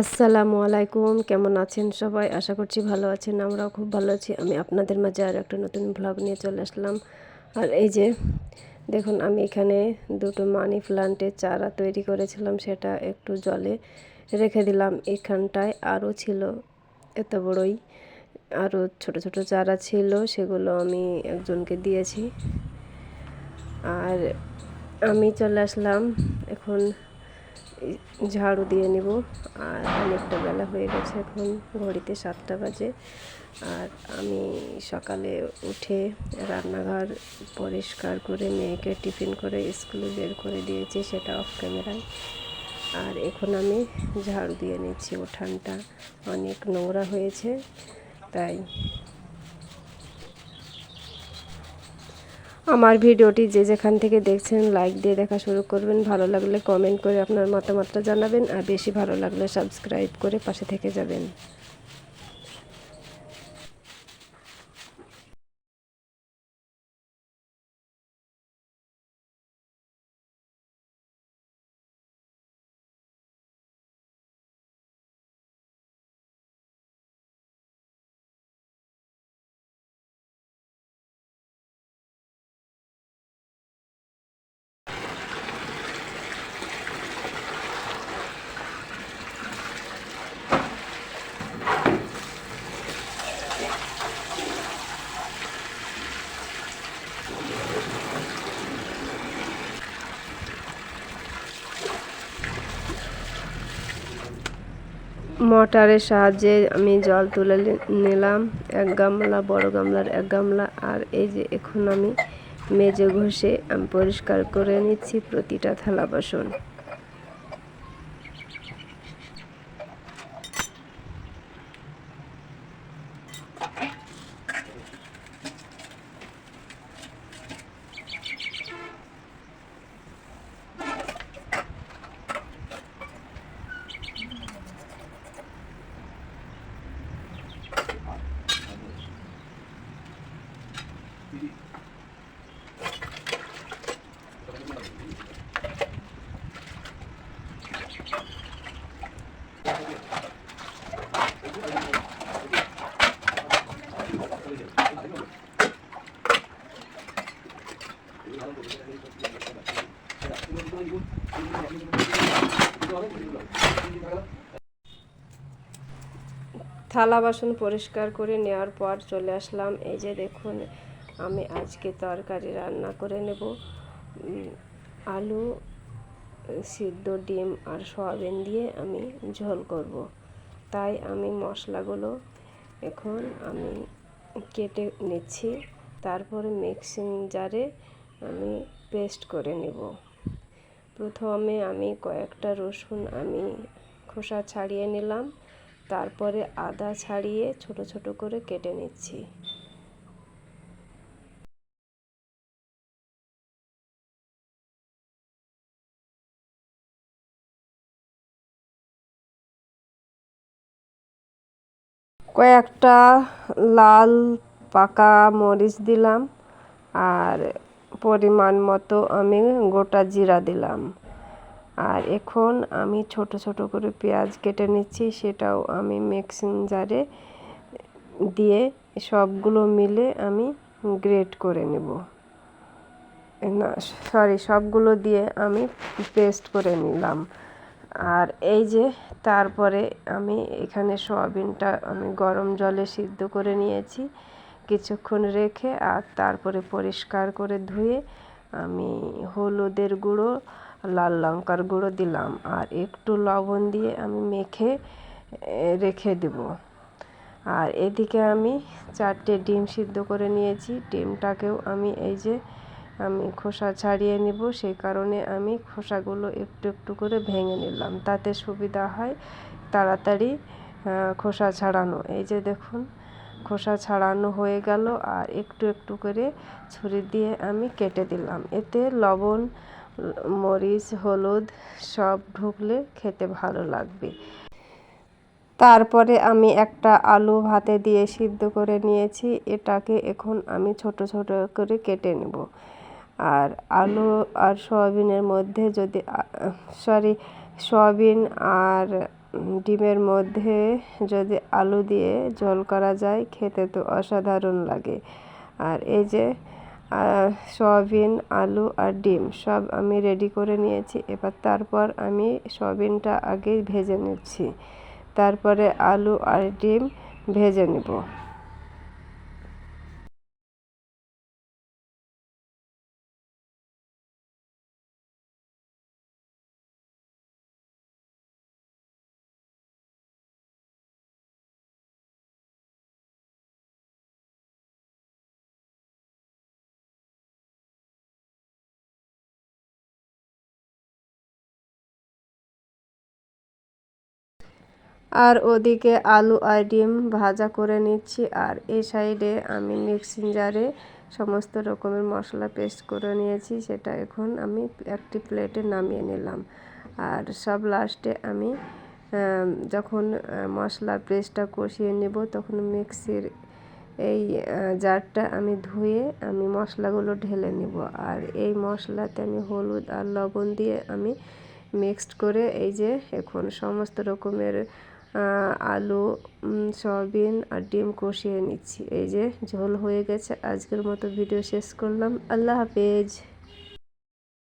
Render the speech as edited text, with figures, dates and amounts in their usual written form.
আসসালামু আলাইকুম, কেমন আছেন সবাই? আশা করছি ভালো আছেন। আমরাও খুব ভালো আছি। আমি আপনাদের মাঝে আর একটা নতুন ভ্লগ নিয়ে চলে আসলাম। আর এই যে দেখুন, আমি এখানে দুটো মানি প্লান্টের চারা তৈরি করেছিলাম, সেটা একটু জলে রেখে দিলাম। এখানটায় আরও ছিল, এত বড়ই আরও ছোট ছোট চারা ছিল, সেগুলো আমি একজনকে দিয়েছি। আর আমি চলে আসলাম এখন ঝাড়ু দিয়ে নিব। আর অনেকটা বেলা হয়ে গেছে, এখন ঘড়িতে 7টা বাজে। আর আমি সকালে উঠে রান্নাঘর পরিষ্কার করে মেয়েকে টিফিন করে স্কুলে বের করে দিয়েছি, সেটা অফ ক্যামেরায়। আর এখন আমি ঝাড়ু দিয়ে নিচ্ছি। উঠানটা অনেক নোংরা হয়েছে, তাই আমার ভিডিওটি যে যেখান থেকে দেখছেন লাইক দিয়ে দেখা শুরু করবেন। ভালো লাগলে কমেন্ট করে আপনার মতামতটা জানাবেন, আর বেশি ভালো লাগলে সাবস্ক্রাইব করে পাশে থেকে যাবেন। মোটরের সাহায্যে আমি জল তুলে নিলাম, এক গামলা, বড় গামলার এক গামলা। আর এই যে এখন আমি মেজে ঘষে আমি পরিষ্কার করে নিচ্ছি প্রতিটা থালা বাসন। থালা বাসন পরিষ্কার করে নেওয়ার পর চলে আসলাম। এই যে দেখুন, আমি আজকে তরকারি রান্না করে নেব। আলু সিদ্ধ, ডিম আর সয়াবিন দিয়ে আমি ঝোল করব। তাই আমি মশলাগুলো এখন আমি কেটে নিচ্ছি, তারপরে মিক্সিং জারে আমি পেস্ট করে নেব। প্রথমে আমি কয়েকটা রসুন আমি খোসা ছাড়িয়ে নিলাম, তারপরে আদা ছাড়িয়ে ছোট ছোট করে কেটে নিচ্ছি। কয়েকটা লাল পাকা মরিচ দিলাম, আর পরিমাণ মতো আমি গোটা জিরা দিলাম। আর এখন আমি ছোট ছোট করে পেঁয়াজ কেটে নিচ্ছি, সেটাও আমি মিক্সিং জারে দিয়ে সবগুলো মিলে আমি গ্রেট করে নেব। না সরি, সবগুলো দিয়ে আমি পেস্ট করে নিলাম। আর এই যে তারপরে আমি এখানে সয়াবিনটা আমি গরম জলে সিদ্ধ করে নিয়েছি কিছুক্ষণ রেখে। আর তারপরে পরিষ্কার করে ধুয়ে আমি হলুদের গুঁড়ো, লাল লঙ্কার গুঁড়ো দিলাম, আর একটু লবণ দিয়ে আমি মেখে রেখে দেব। আর এদিকে আমি 4টে ডিম সিদ্ধ করে নিয়েছি। ডিমটাকেও আমি এই যে আমি খোসা ছাড়িয়ে নেব, সেই কারণে আমি খোসাগুলো একটু একটু করে ভেঙে নিলাম, তাতে সুবিধা হয় তাড়াতাড়ি খোসা ছাড়ানো। এই যে দেখুন, খোসা ছাড়ানো হয়ে গেল। আর একটু একটু করে ছুরি দিয়ে আমি কেটে দিলাম, এতে লবণ, মরিচ, হলুদ সব ঢুকলে খেতে ভালো লাগবে। তারপরে আমি একটা আলু ভাতে দিয়ে সিদ্ধ করে নিয়েছি, এটাকে এখন আমি ছোট ছোট করে কেটে নেব। আর আলু আর সয়াবিনের মধ্যে যদি সয়াবিন আর ডিমের মধ্যে যদি আলু দিয়ে ঝোল করা যায় খেতে তো অসাধারণ লাগে। আর এই যে সয়াবিন, আলু আর ডিম সব আমি রেডি করে নিয়েছি। এবার তারপর আমি সয়াবিনটা আগে ভেজে নিচ্ছি, তারপরে আলু আর ডিম ভেজে নেব। আর ওদিকে আলু আর ডিম ভাজা করে নিচ্ছি, আর এই সাইডে আমি মিক্সিং জারে সমস্ত রকমের মশলা পেস্ট করে নিয়েছি, সেটা এখন আমি একটি প্লেটে নামিয়ে নিলাম। আর সব লাস্টে আমি যখন মশলা পেস্টটা কষিয়ে নেব তখন মিক্সির এই জারটা আমি ধুয়ে আমি মশলাগুলো ঢেলে নিব। আর এই মশলাতে আমি হলুদ আর লবণ দিয়ে আমি মিক্সড করে এই যে এখন সমস্ত রকমের আলু, সয়াবিন আর ডিম কষিয়ে নিচ্ছি। এই যে ঝোল হয়ে গেছে। আজকের মতো ভিডিও শেষ করলাম। আল্লাহ হাফেজ।